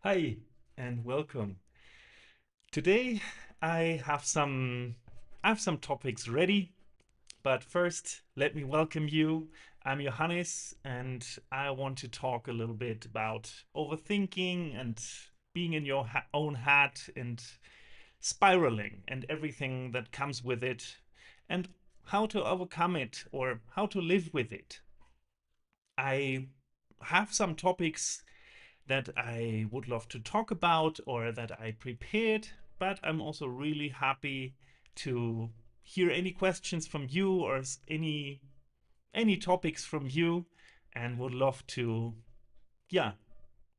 Hi and welcome. Today I have some topics ready, but first let me welcome you. I'm Johannes and I want to talk a little bit about overthinking and being in your own head and spiraling and everything that comes with it and how to overcome it or how to live with it. I have some topics that I would love to talk about or that I prepared, but I'm also really happy to hear any questions from you or any topics from you and would love to yeah,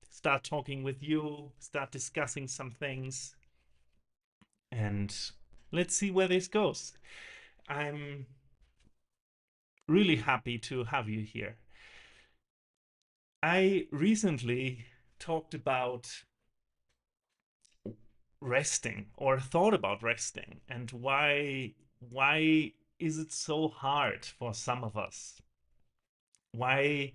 start talking with you, start discussing some things and let's see where this goes. I'm really happy to have you here. I recently talked about resting or thought about resting and why is it so hard for some of us? Why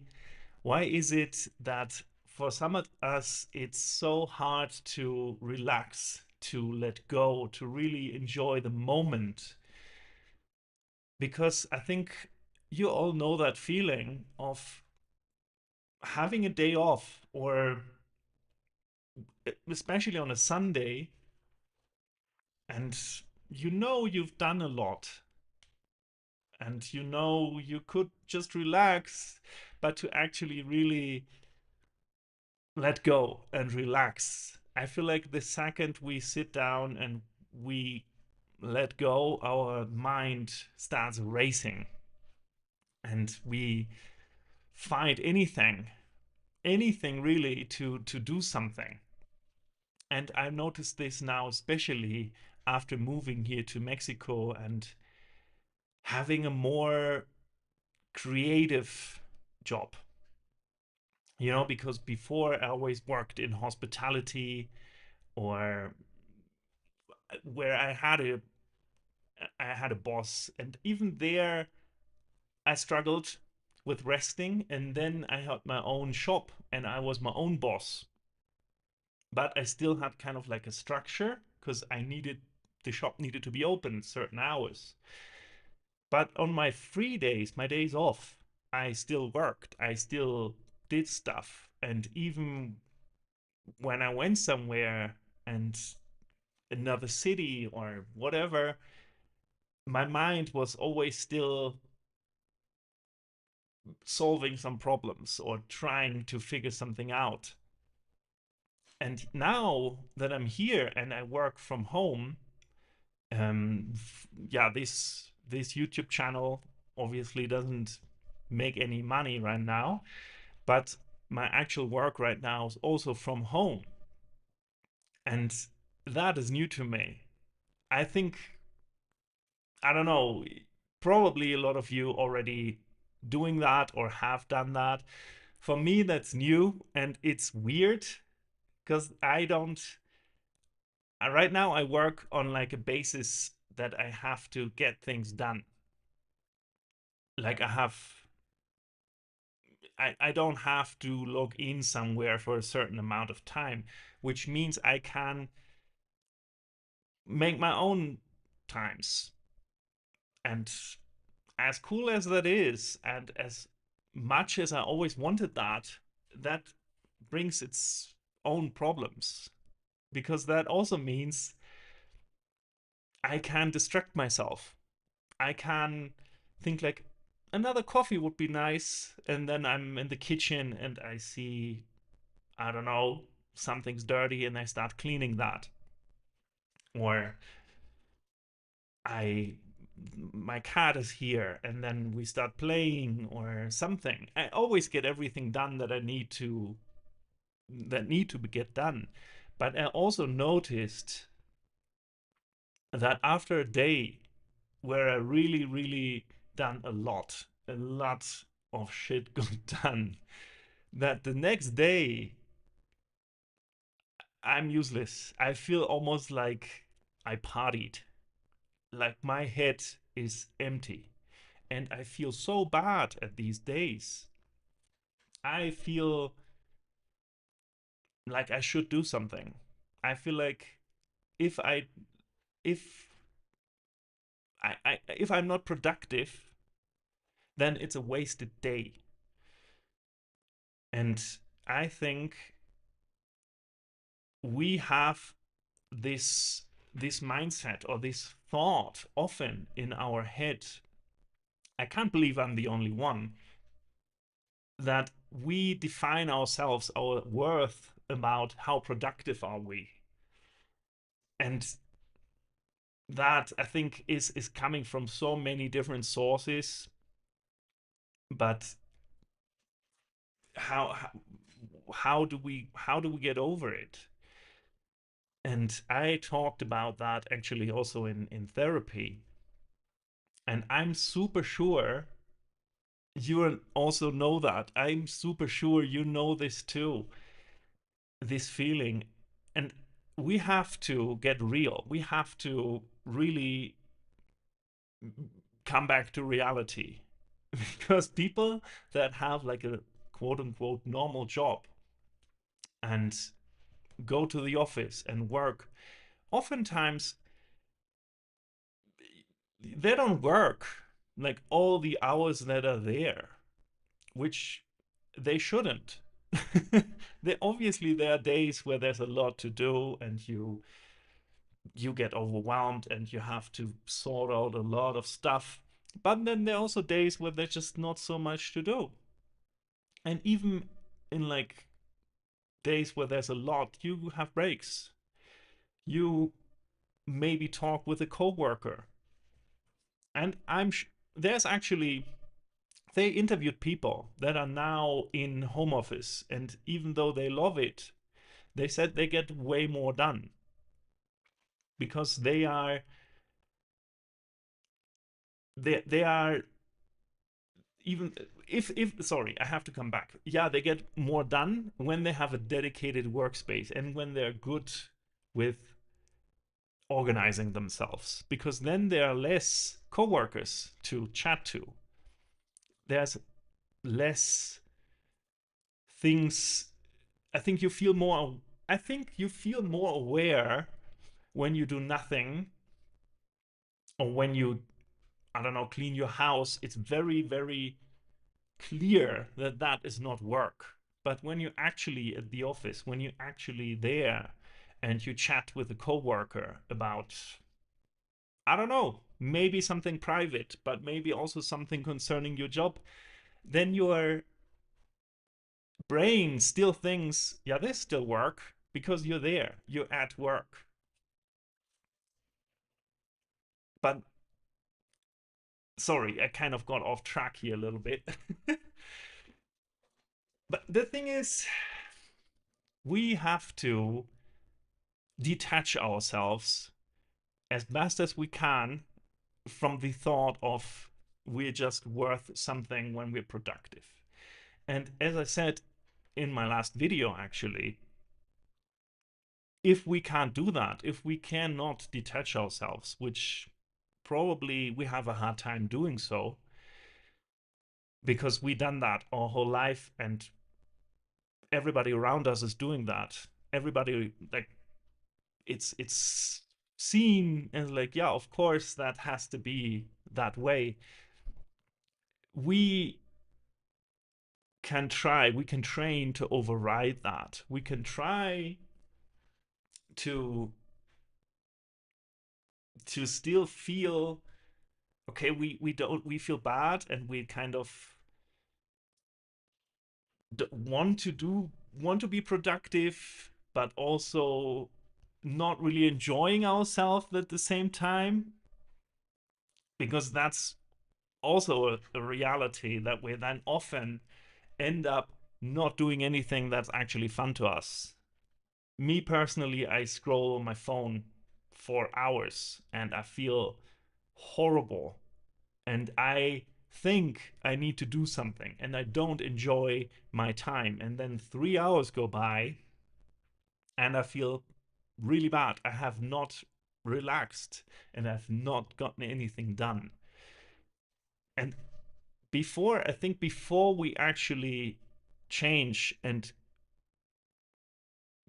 why is it that for some of us it's so hard to relax, to let go, to really enjoy the moment? Because I think you all know that feeling of having a day off or especially on a Sunday and you've done a lot and you could just relax, but to actually really let go and relax. I feel like the second we sit down and we let go, our mind starts racing and we find anything really to do something. And I noticed this now, especially after moving here to Mexico and having a more creative job. Because before I always worked in hospitality or where I had a boss, and even there I struggled with resting, and then I had my own shop and I was my own boss. But I still had kind of like a structure because the shop needed to be open certain hours. But on my free days, my days off, I still worked. I still did stuff. And even when I went somewhere and another city or whatever, my mind was always still solving some problems or trying to figure something out. And now that I'm here and I work from home, yeah, this YouTube channel obviously doesn't make any money right now, but my actual work right now is also from home, and that is new to me. I think I don't know, probably a lot of you already doing that or have done that. For me, that's new and it's weird because I don't. Right now, I work on like a basis that I have to get things done. Like I don't have to log in somewhere for a certain amount of time, which means I can make my own times. And as cool as that is, and as much as I always wanted that, that brings its own problems. Because that also means I can distract myself. I can think like another coffee would be nice, and then I'm in the kitchen and I see, I don't know, something's dirty and I start cleaning that. Or I my cat is here and then we start playing or something. I always get everything done that need to get done. But I also noticed that after a day where I really done a lot of shit got done, that the next day I'm useless. I feel almost like I partied, like my head is empty. And I feel so bad at these days. I feel like I should do something. I feel like if I if if I'm not productive, then it's a wasted day. And I think we have this this mindset or this thought often in our head. I can't believe I'm the only one, that we define ourselves, our worth, about how productive are we. And that, I think, is coming from so many different sources. But how how do we get over it? And I talked about that actually also in therapy. And I'm super sure you also know that. I'm super sure you know this too, this feeling. And we have to get real. We have to really come back to reality. Because people that have like a quote unquote normal job and go to the office and work, oftentimes they don't work like all the hours that are there, which they shouldn't. There are days where there's a lot to do, and you get overwhelmed and you have to sort out a lot of stuff. But then there are also days where there's just not so much to do. And even in like days where there's a lot, you have breaks. You maybe talk with a coworker. And there's actually, they interviewed people that are now in home office, and even though they love it, they said they get way more done because they are even, if sorry, I have to come back. Yeah, they get more done when they have a dedicated workspace and when they're good with organizing themselves, because then there are less coworkers to chat to. There's less things. I think you feel more aware when you do nothing, or when you, I don't know, clean your house. It's very, very clear that that is not work. But when you're actually at the office, when you're actually there and you chat with a coworker about, I don't know, maybe something private, but maybe also something concerning your job, then your brain still thinks, yeah, this still work because you're there, you're at work. But sorry, I kind of got off track here a little bit. But the thing is, we have to detach ourselves as best as we can from the thought of we're just worth something when we're productive. And as I said in my last video, actually, if we can't do that, if we cannot detach ourselves, which probably we have a hard time doing so because we done that our whole life, and everybody around us is doing that. Everybody, like, it's seen as like, yeah, of course that has to be that way. We we can train to override that. We can try to still feel okay. We feel bad, and we kind of want to be productive, but also not really enjoying ourselves at the same time, because that's also a reality that we then often end up not doing anything that's actually fun to us. Me personally, I scroll my phone for hours and I feel horrible, and I think I need to do something, and I don't enjoy my time, and then 3 hours go by and I feel really bad. I have not relaxed and I've not gotten anything done. And I think before we actually change and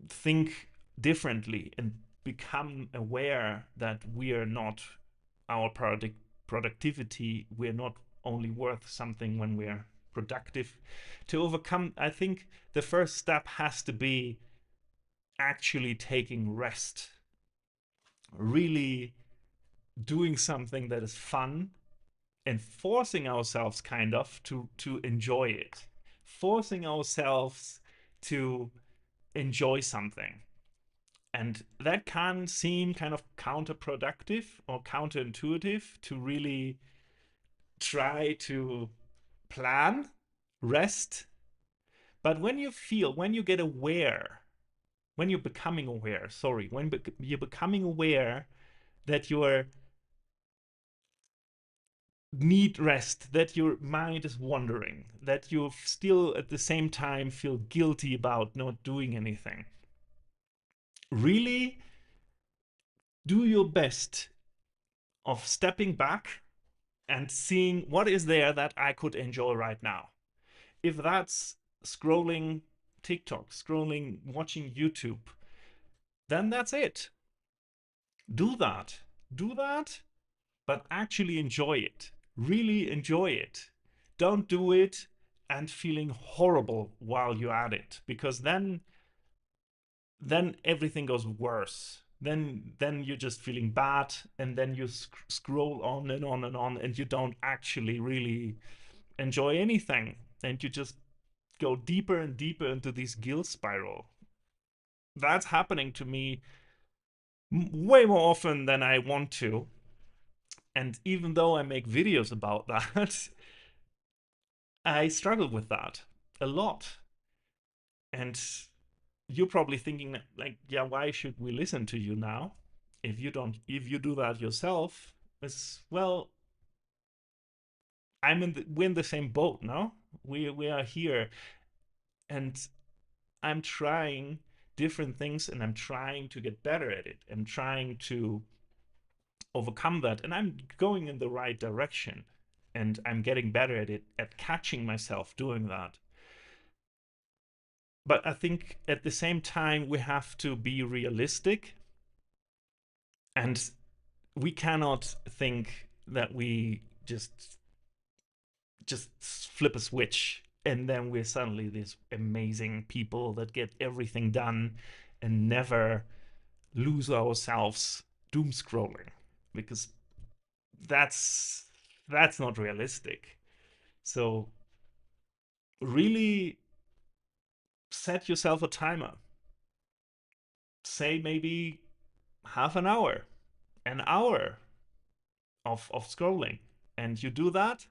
think differently and become aware that we are not our productivity, we're not only worth something when we're productive. To overcome, I think the first step has to be actually taking rest, really doing something that is fun and forcing ourselves kind of to enjoy it, forcing ourselves to enjoy something. And that can seem kind of counterproductive or counterintuitive to really try to plan rest. But when you feel, when you get aware, when you're becoming aware, sorry, when you're becoming aware that you're need rest, that your mind is wandering, that you still at the same time feel guilty about not doing anything, really do your best of stepping back and seeing what is there that I could enjoy right now. If that's scrolling TikTok, scrolling, watching YouTube, then that's it. Do that. Do that, but actually enjoy it. Really enjoy it. Don't do it and feeling horrible while you're at it, because then everything goes worse. Then you're just feeling bad, and then you scroll on and on and on, and you don't actually really enjoy anything, and you just go deeper and deeper into this guilt spiral. That's happening to me way more often than I want to. And even though I make videos about that, I struggle with that a lot. And you're probably thinking, like, yeah, why should we listen to you now? If you do that yourself, it's, well, we're in the same boat, no? We are here, and I'm trying different things, and I'm trying to get better at it. I'm trying to overcome that, and I'm going in the right direction, and I'm getting better at it, at catching myself doing that. But I think at the same time we have to be realistic, and we cannot think that we just flip a switch and then we're suddenly these amazing people that get everything done and never lose ourselves doom scrolling, because that's that's not realistic. So really set yourself a timer. Say maybe half an hour of scrolling. And you do that,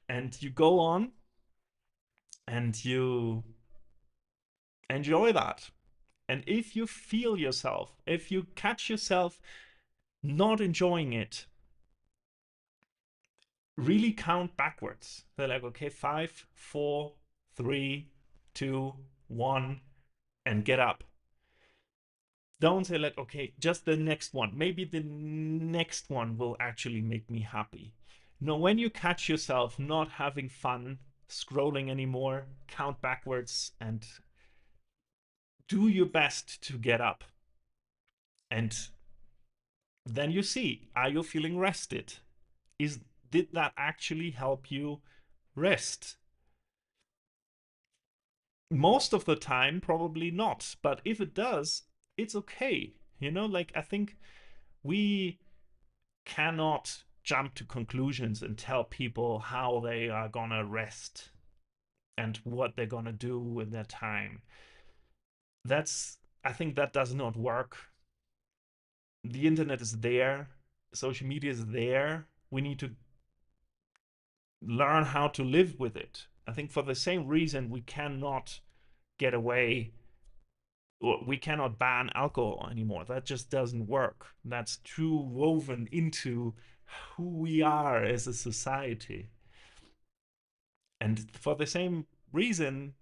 and you go on, and you enjoy that. And if you feel yourself, if you catch yourself not enjoying it, really count backwards. They're like, okay, 5, 4, 3, 2, 1, and get up. Don't say, like, okay, just the next one. Maybe the next one will actually make me happy. No, when you catch yourself not having fun scrolling anymore, count backwards and do your best to get up. And then you see, are you feeling rested? Is Did that actually help you rest? Most of the time, probably not. But if it does, it's okay. Like, I think we cannot jump to conclusions and tell people how they are gonna rest and what they're gonna do with their time. I think that does not work. The internet is there, social media is there. We need to learn how to live with it. I think for the same reason we cannot get away, or we cannot ban alcohol anymore. That just doesn't work. That's too woven into who we are as a society. And for the same reason,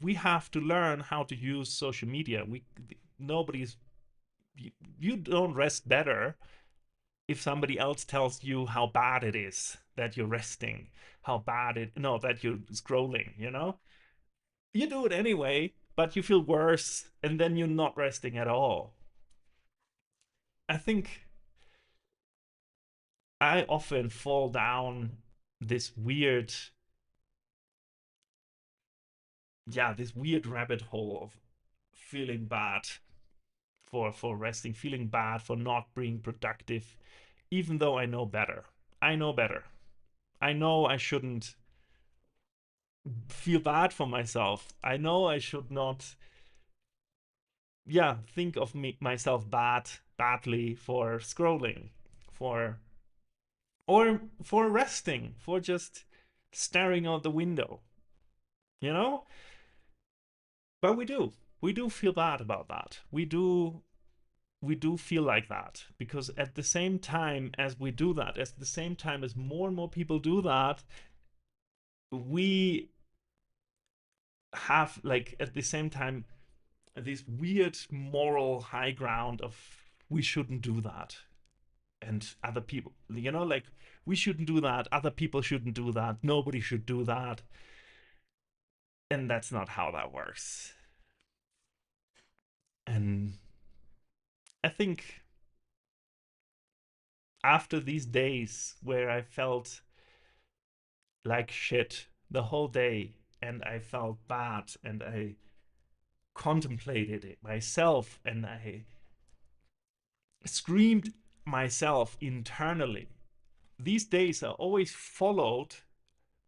we have to learn how to use social media. Nobody's you don't rest better if somebody else tells you how bad it is that you're resting, how bad it no that you're scrolling. You do it anyway, but you feel worse, and then you're not resting at all. I think I often fall down this weird, yeah, this weird rabbit hole of feeling bad for resting, feeling bad for not being productive, even though I know better. I know better. I know I shouldn't feel bad for myself. I know I should not, yeah, think of myself badly for scrolling, for or for resting, for just staring out the window, you know? But we do feel bad about that. We do feel like that because at the same time as we do that, at the same time as more and more people do that, we have, like, at the same time, this weird moral high ground of we shouldn't do that, and other people, like, we shouldn't do that, other people shouldn't do that, nobody should do that. And that's not how that works. And I think after these days where I felt like shit the whole day, and I felt bad, and I contemplated it myself, and I screamed myself internally, these days are always followed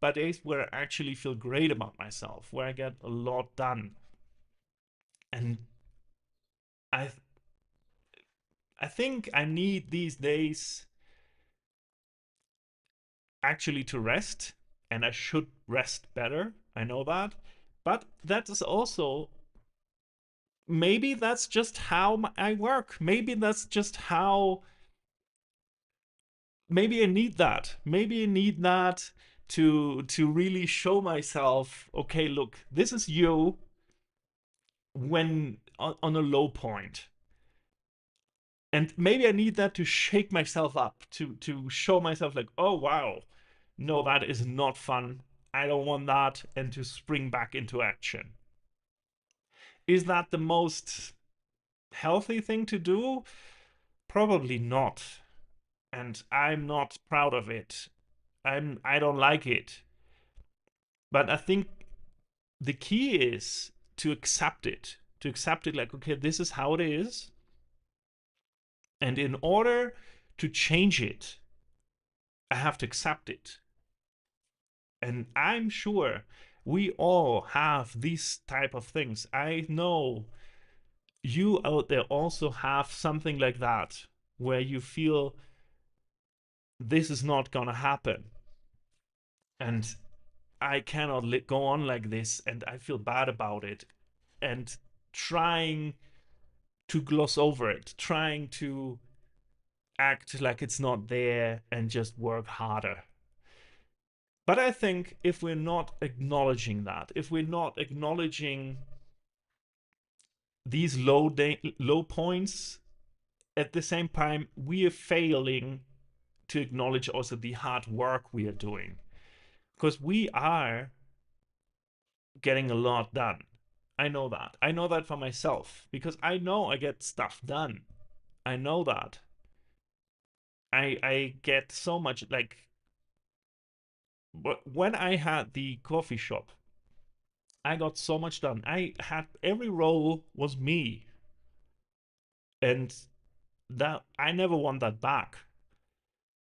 by days where I actually feel great about myself, where I get a lot done. And I I think I need these days actually to rest, and I should rest better. I know that. But that is also, maybe that's just how I work. Maybe that's just how, maybe I need that. Maybe I need that to really show myself, okay, look, this is you when on a low point. And maybe I need that to shake myself up, to show myself like, oh wow, no, that is not fun. I don't want that, and to spring back into action. Is that the most healthy thing to do? Probably not. And I'm not proud of it. I don't like it. But I think the key is to accept it. To accept it like, okay, this is how it is. And in order to change it, I have to accept it. And I'm sure we all have these type of things. I know you out there also have something like that, where you feel this is not gonna happen, and I cannot go on like this, and I feel bad about it, and trying to gloss over it, trying to act like it's not there and just work harder. But I think if we're not acknowledging that, if we're not acknowledging these low points, at the same time we are failing to acknowledge also the hard work we are doing, because we are getting a lot done. I know that for myself, because I know I get stuff done. I know that I get so much, like, when I had the coffee shop, I got so much done. I had every role was me, and that I never want that back.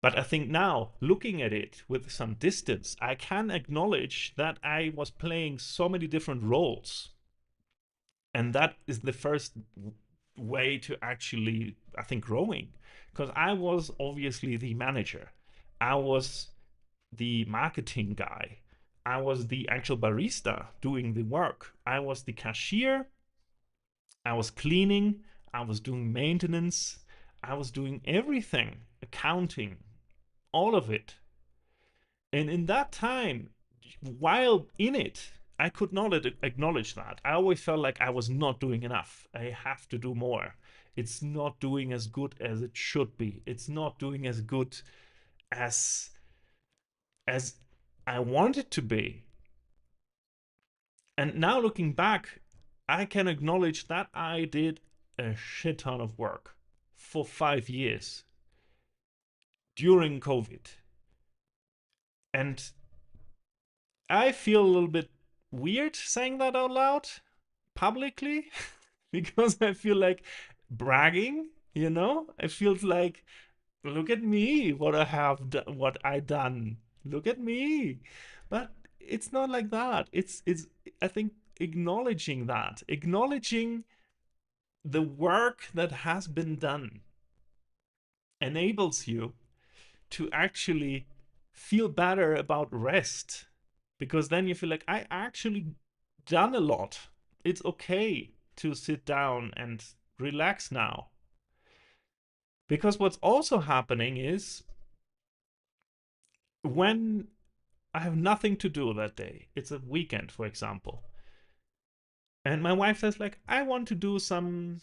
But I think now, looking at it with some distance, I can acknowledge that I was playing so many different roles. And that is the first way to actually, I think, growing. Because I was obviously the manager, I was the marketing guy, I was the actual barista doing the work, I was the cashier, I was cleaning, I was doing maintenance, I was doing everything, accounting, all of it. And in that time, while in it, I could not acknowledge that. I always felt like I was not doing enough. I have to do more. It's not doing as good as it should be. It's not doing as good as as I want it to be. And now looking back, I can acknowledge that I did a shit ton of work for 5 years during COVID. And I feel a little bit weird saying that out loud publicly because I feel like bragging, you know? It feels like, look at me, what I have done, what I done. Look at me. But it's not like that. It's I think acknowledging the work that has been done enables you to actually feel better about rest, because then you feel like I actually done a lot. It's okay to sit down and relax now. Because what's also happening is when I have nothing to do that day, it's a weekend, for example, and my wife says, like, I want to do some,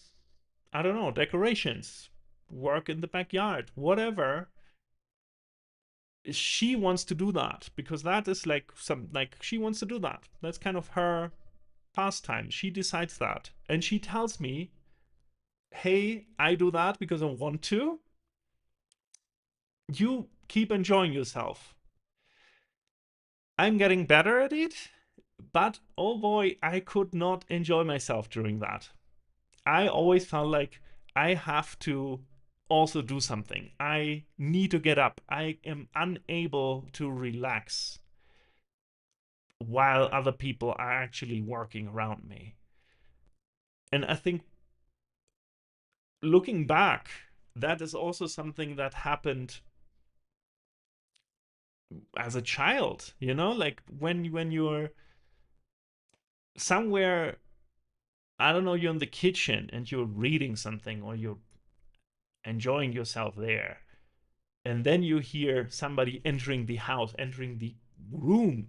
I don't know, decorations, work in the backyard, whatever. She wants to do that because that is like some, like, she wants to do that. That's kind of her pastime. She decides that. And she tells me, hey, I do that because I want to. You keep enjoying yourself. I'm getting better at it, but oh boy, I could not enjoy myself during that. I always felt like I have to also do something. I need to get up. I am unable to relax while other people are actually working around me. And I think looking back, that is also something that happened as a child, you know, like when you're somewhere, I don't know, you're in the kitchen and you're reading something or you're enjoying yourself there, and then you hear somebody entering the house, entering the room,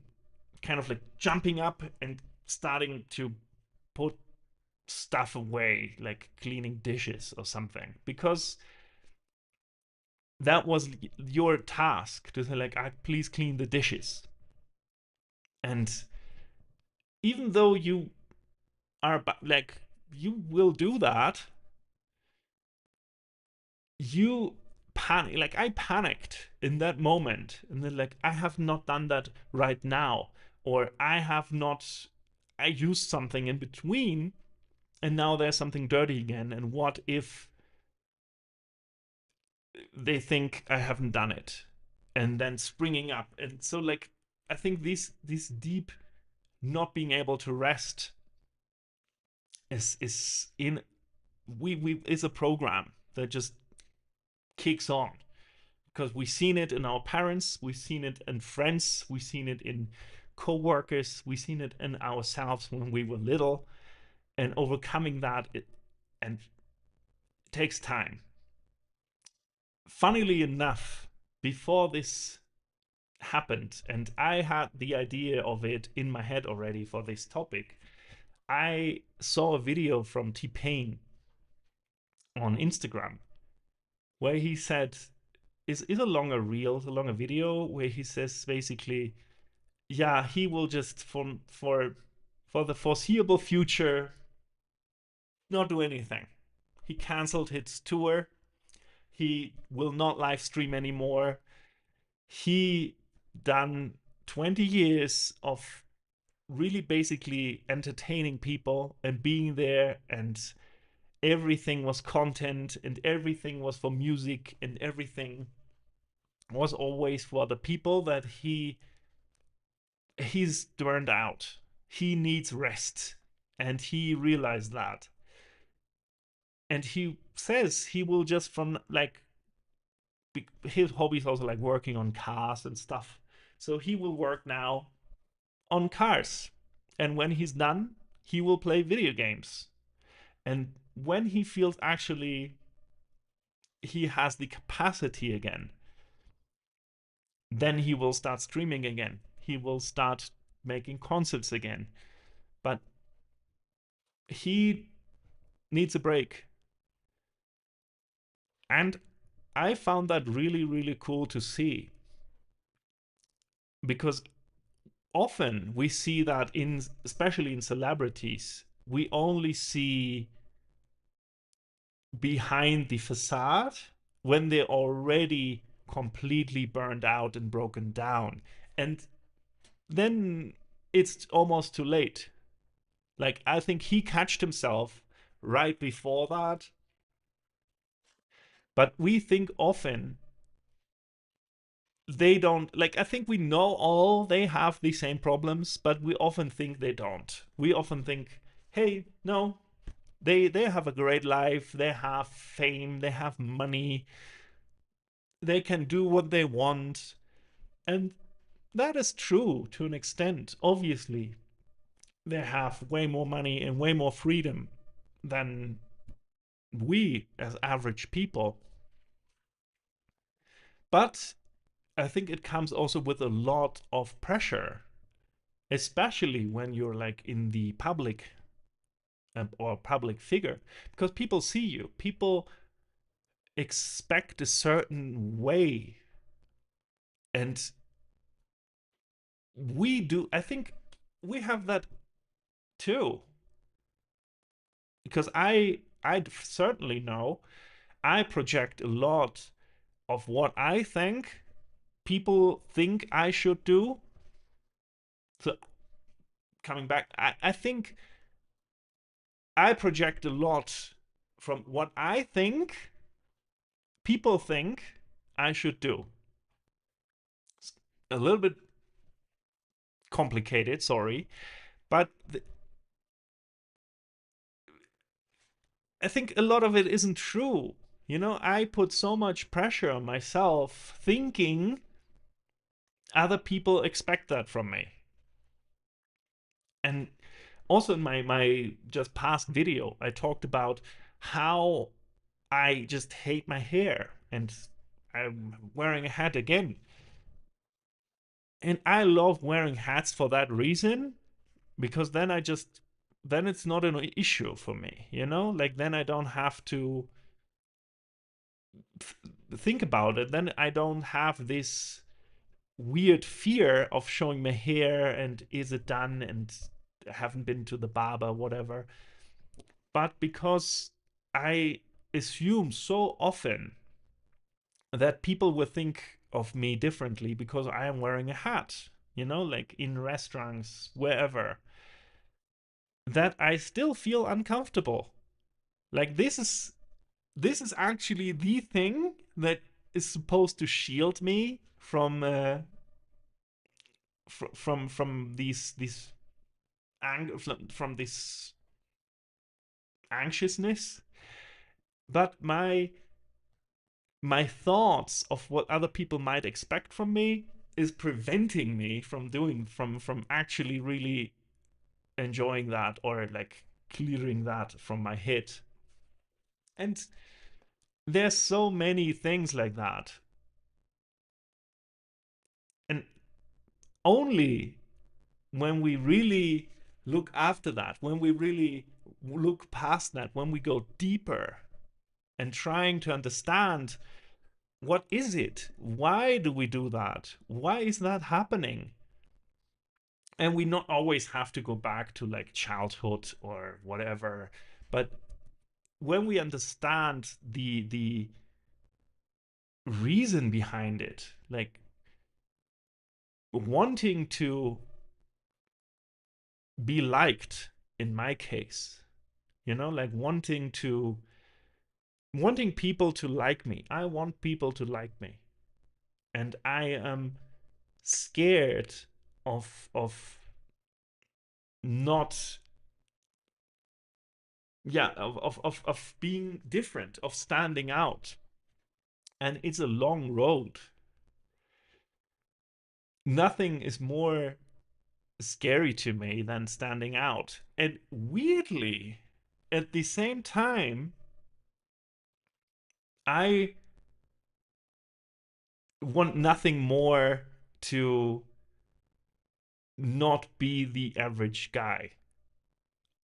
kind of like jumping up and starting to put stuff away, like cleaning dishes or something, because that was your task to say, like, please clean the dishes. And even though you are like, you will do that, you panic. Like, I panicked in that moment, and then, like, I have not done that right now, or I have not, I used something in between, and now there's something dirty again, and what if they think I haven't done it, and then springing up. And so, like, I think these deep not being able to rest is in, we is a program that just kicks on, because we've seen it in our parents, we've seen it in friends, we've seen it in co-workers, we've seen it in ourselves when we were little, and overcoming that, and it takes time. Funnily enough, before this happened and I had the idea of it in my head already for this topic, I saw a video from T-Pain on Instagram where he said, is a longer reel, a longer video where he says basically, yeah, he will just for the foreseeable future not do anything. He canceled his tour. He will not live stream anymore. He done 20 years of really basically entertaining people and being there, and everything was content and everything was for music and everything was always for the people that he's burned out. He needs rest, and he realized that. And he says he will just, from like, his hobbies also like working on cars and stuff. So he will work now on cars. And when he's done, he will play video games. And when he feels actually he has the capacity again, then he will start streaming again. He will start making concerts again. But he needs a break. And I found that really, really cool to see, because often we see that in, especially in celebrities, we only see behind the facade when they're already completely burned out and broken down. And then it's almost too late. Like, I think he catched himself right before that. But we think often they don't, like, I think we know all they have the same problems, but we often think they don't. We often think, hey, no, they have a great life, they have fame, they have money, they can do what they want. And that is true to an extent. Obviously, they have way more money and way more freedom than we as average people. But I think it comes also with a lot of pressure, especially when you're like in the public or public figure, because people see you, people expect a certain way. And we do, I think we have that too. Because I certainly know I project a lot of what I think people think I should do. So coming back, I think I project a lot from what I think people think I should do. It's a little bit complicated, sorry, but I think a lot of it isn't true. You know, I put so much pressure on myself thinking other people expect that from me. And also in my just past video, I talked about how I just hate my hair and I'm wearing a hat again. And I love wearing hats for that reason because then it's not an issue for me, you know? Like then I don't have to think about it. Then I don't have this weird fear of showing my hair and is it done and haven't been to the barber, whatever. But because I assume so often that people will think of me differently because I am wearing a hat, you know, like in restaurants, wherever, that I still feel uncomfortable. Like this is actually the thing that is supposed to shield me from these from this anxiousness. But my thoughts of what other people might expect from me is preventing me from doing from actually really enjoying that or like clearing that from my head. And there's so many things like that. And only when we really look after that, when we really look past that, when we go deeper and trying to understand what is it? Why do we do that? Why is that happening? And we not always have to go back to like childhood or whatever, but when we understand the reason behind it, like wanting to be liked in my case, you know, like wanting people to like me. I want people to like me. And I am scared of not, yeah, of being different, of standing out. And it's a long road. Nothing is more scary to me than standing out. And weirdly, at the same time, I want nothing more to not be the average guy.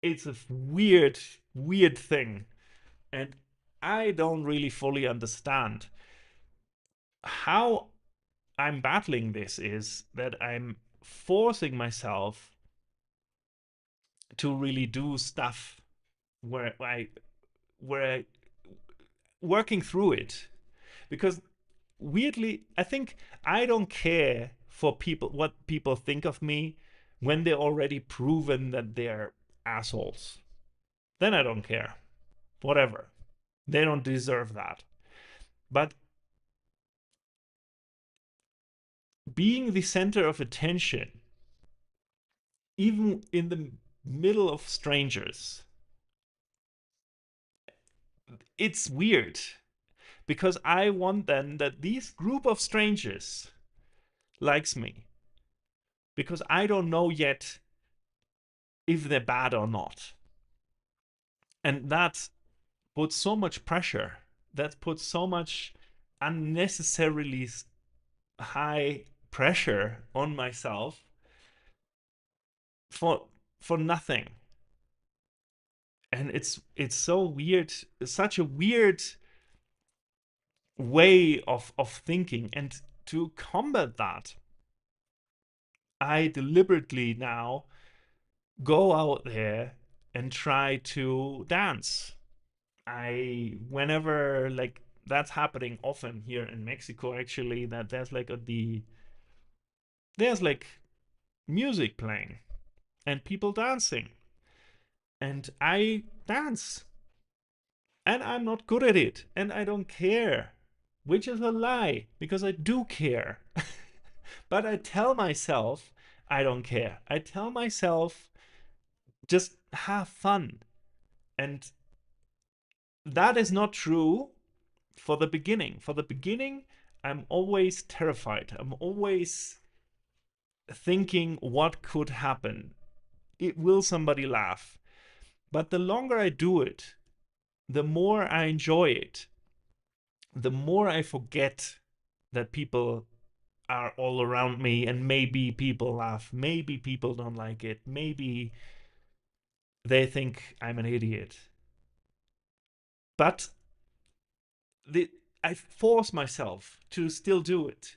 It's a weird, weird thing. And I don't really fully understand how I'm battling this is that I'm forcing myself to really do stuff where I working through it, because weirdly I think I don't care for people what people think of me when they're already proven that they're assholes. Then I don't care. Whatever. They don't deserve that. But being the center of attention, even in the middle of strangers, it's weird, because I want then that these group of strangers likes me, because I don't know yet if they're bad or not. And that puts so much pressure. That puts so much unnecessarily high pressure on myself for nothing. And it's so weird, such a weird way of thinking. And to combat that, I deliberately now go out there and try to dance. Whenever, like, that's happening often here in Mexico, actually, that there's like music playing and people dancing, and I dance, and I'm not good at it, and I don't care, which is a lie, because I do care. But I tell myself I don't care. I tell myself just have fun. And that is not true for the beginning. For the beginning, I'm always terrified. I'm always thinking what could happen. Will somebody laugh? But the longer I do it, the more I enjoy it, the more I forget that people are all around me, and maybe people laugh, maybe people don't like it, maybe they think I'm an idiot. But I force myself to still do it,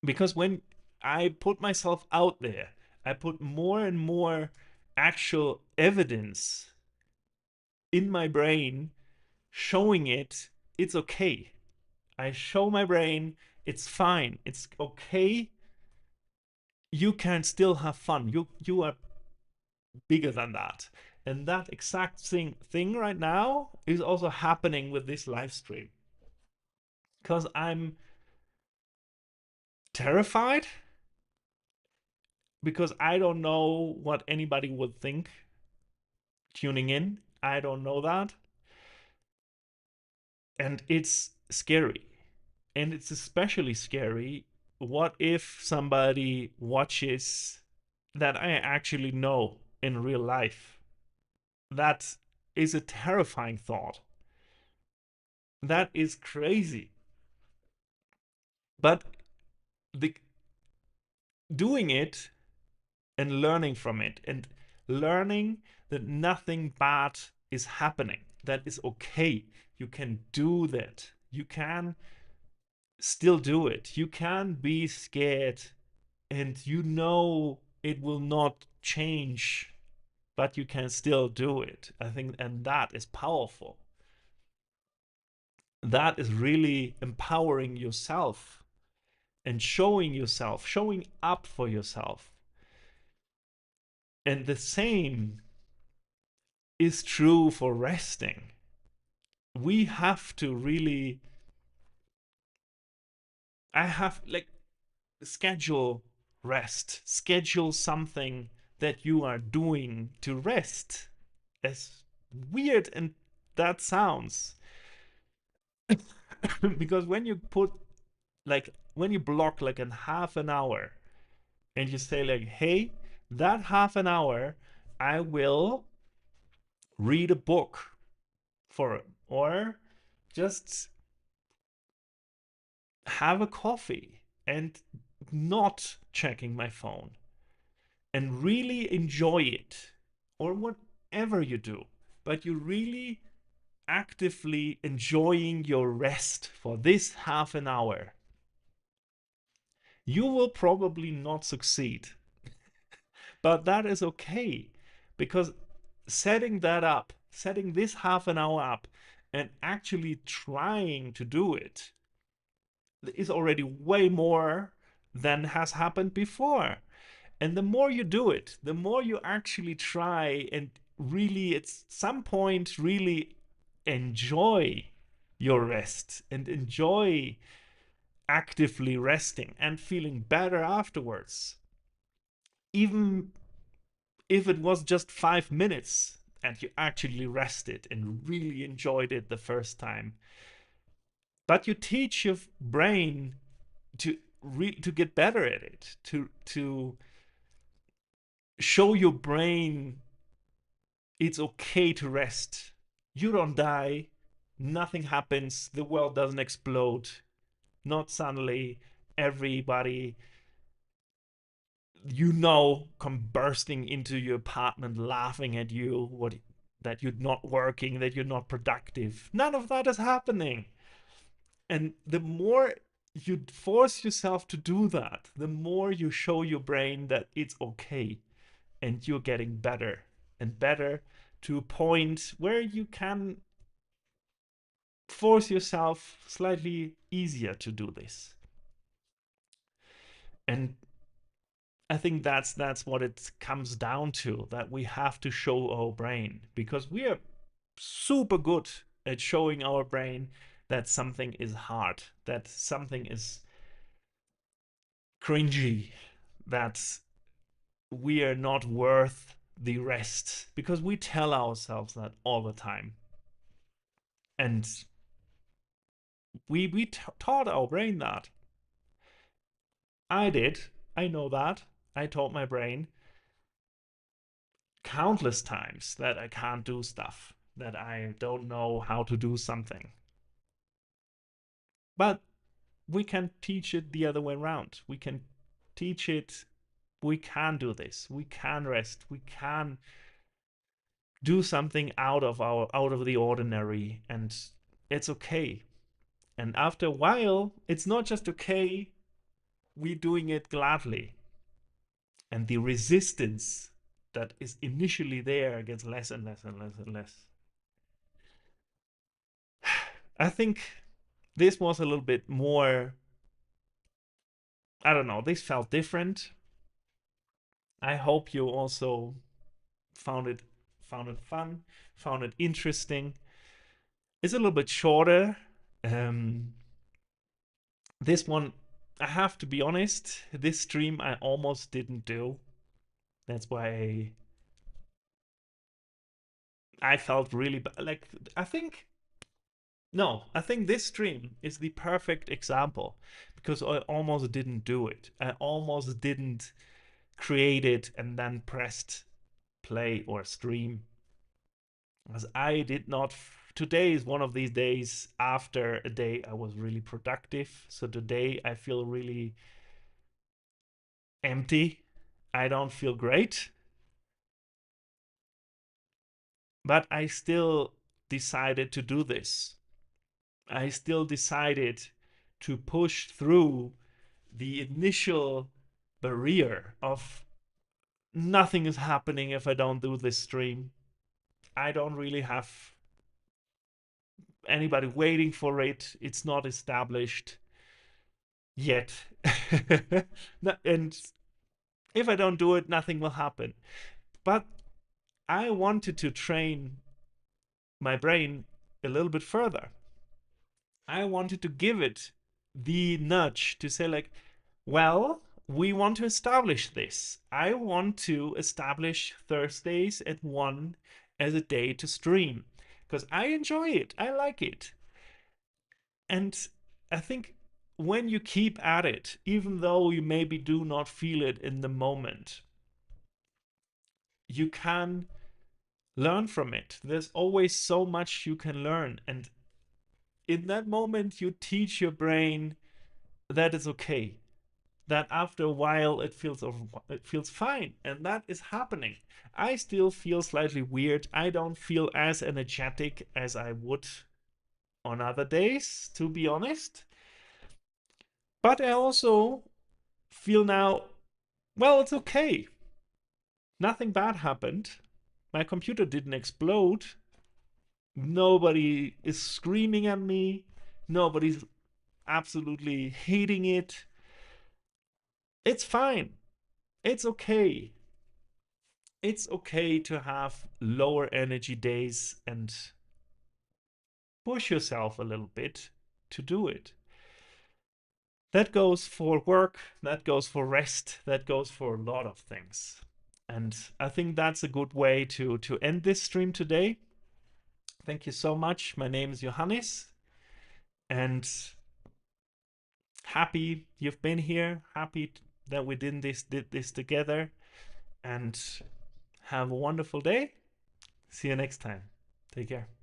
because when I put myself out there, I put more and more actual evidence in my brain showing it's okay. I show my brain it's fine, it's okay. You can still have fun. You are bigger than that. And that exact thing right now is also happening with this live stream, because I'm terrified, because I don't know what anybody would think tuning in. I don't know that. And it's scary. And it's especially scary. What if somebody watches that I actually know in real life? That is a terrifying thought. That is crazy. But the doing it and learning from it, and learning that nothing bad is happening, that is okay. You can do that. You can still do it. You can be scared, and you know it will not change, but you can still do it. I think, and that is powerful. That is really empowering yourself and showing up for yourself. And the same is true for resting. We have to really, I have like, schedule rest, schedule something that you are doing to rest. As weird and that sounds, because when you put, like, when you block like a half an hour and you say, like, hey, that half an hour I will read a book for, or just have a coffee and not checking my phone, and really enjoy it, or whatever you do, but you really actively enjoying your rest for this half an hour, you will probably not succeed. But that is okay, because setting that up, setting this half an hour up, and actually trying to do it is already way more than has happened before. And the more you do it, the more you actually try and really, at some point, really enjoy your rest and enjoy actively resting and feeling better afterwards. Even if it was just 5 minutes and you actually rested and really enjoyed it the first time, but you teach your brain to get better at it, to show your brain it's okay to rest. You don't die, nothing happens, the world doesn't explode. Not suddenly everybody come bursting into your apartment laughing at you, what that you're not working, that you're not productive. None of that is happening. And the more you force yourself to do that, the more you show your brain that it's okay and you're getting better and better, to a point where you can force yourself slightly easier to do this. And I think that's what it comes down to, that we have to show our brain, because we are super good at showing our brain that something is hard, that something is cringy, that we are not worth the rest, because we tell ourselves that all the time. And we taught our brain that. I did. I know that. I told my brain countless times that I can't do stuff, that I don't know how to do something. But we can teach it the other way around. We can teach it, we can do this. We can rest. We can do something out of the ordinary, and it's okay. And after a while, it's not just okay, we're doing it gladly. And the resistance that is initially there gets less and less and less and less. I think this was a little bit more, I don't know, this felt different. I hope you also found it fun, found it interesting. It's a little bit shorter. Um, this one, I have to be honest, this stream I almost didn't do. That's why I felt really like, I think, no, I think this stream is the perfect example, because I almost didn't do it. I almost didn't create it and then pressed play or stream, as I did not. Today is one of these days after a day I was really productive. So today I feel really empty. I don't feel great. But I still decided to do this. I still decided to push through the initial barrier of nothing is happening if I don't do this stream. I don't really have anybody waiting for it. It's not established yet. And if I don't do it, nothing will happen. But I wanted to train my brain a little bit further. I wanted to give it the nudge to say, like, well, we want to establish this. I want to establish Thursdays at 1 as a day to stream, because I enjoy it. I like it. And I think when you keep at it, even though you maybe do not feel it in the moment, you can learn from it. There's always so much you can learn. And in that moment, you teach your brain that it's okay. That after a while it feels fine, and that is happening. I still feel slightly weird. I don't feel as energetic as I would on other days, to be honest. But I also feel now, well, it's okay. Nothing bad happened. My computer didn't explode. Nobody is screaming at me. Nobody's absolutely hating it. It's fine. It's okay. It's okay to have lower energy days and push yourself a little bit to do it. That goes for work, that goes for rest, that goes for a lot of things. And I think that's a good way to end this stream today. Thank you so much. My name is Johannes, and happy you've been here. Happy that we did this together, and have a wonderful day. See you next time. Take care.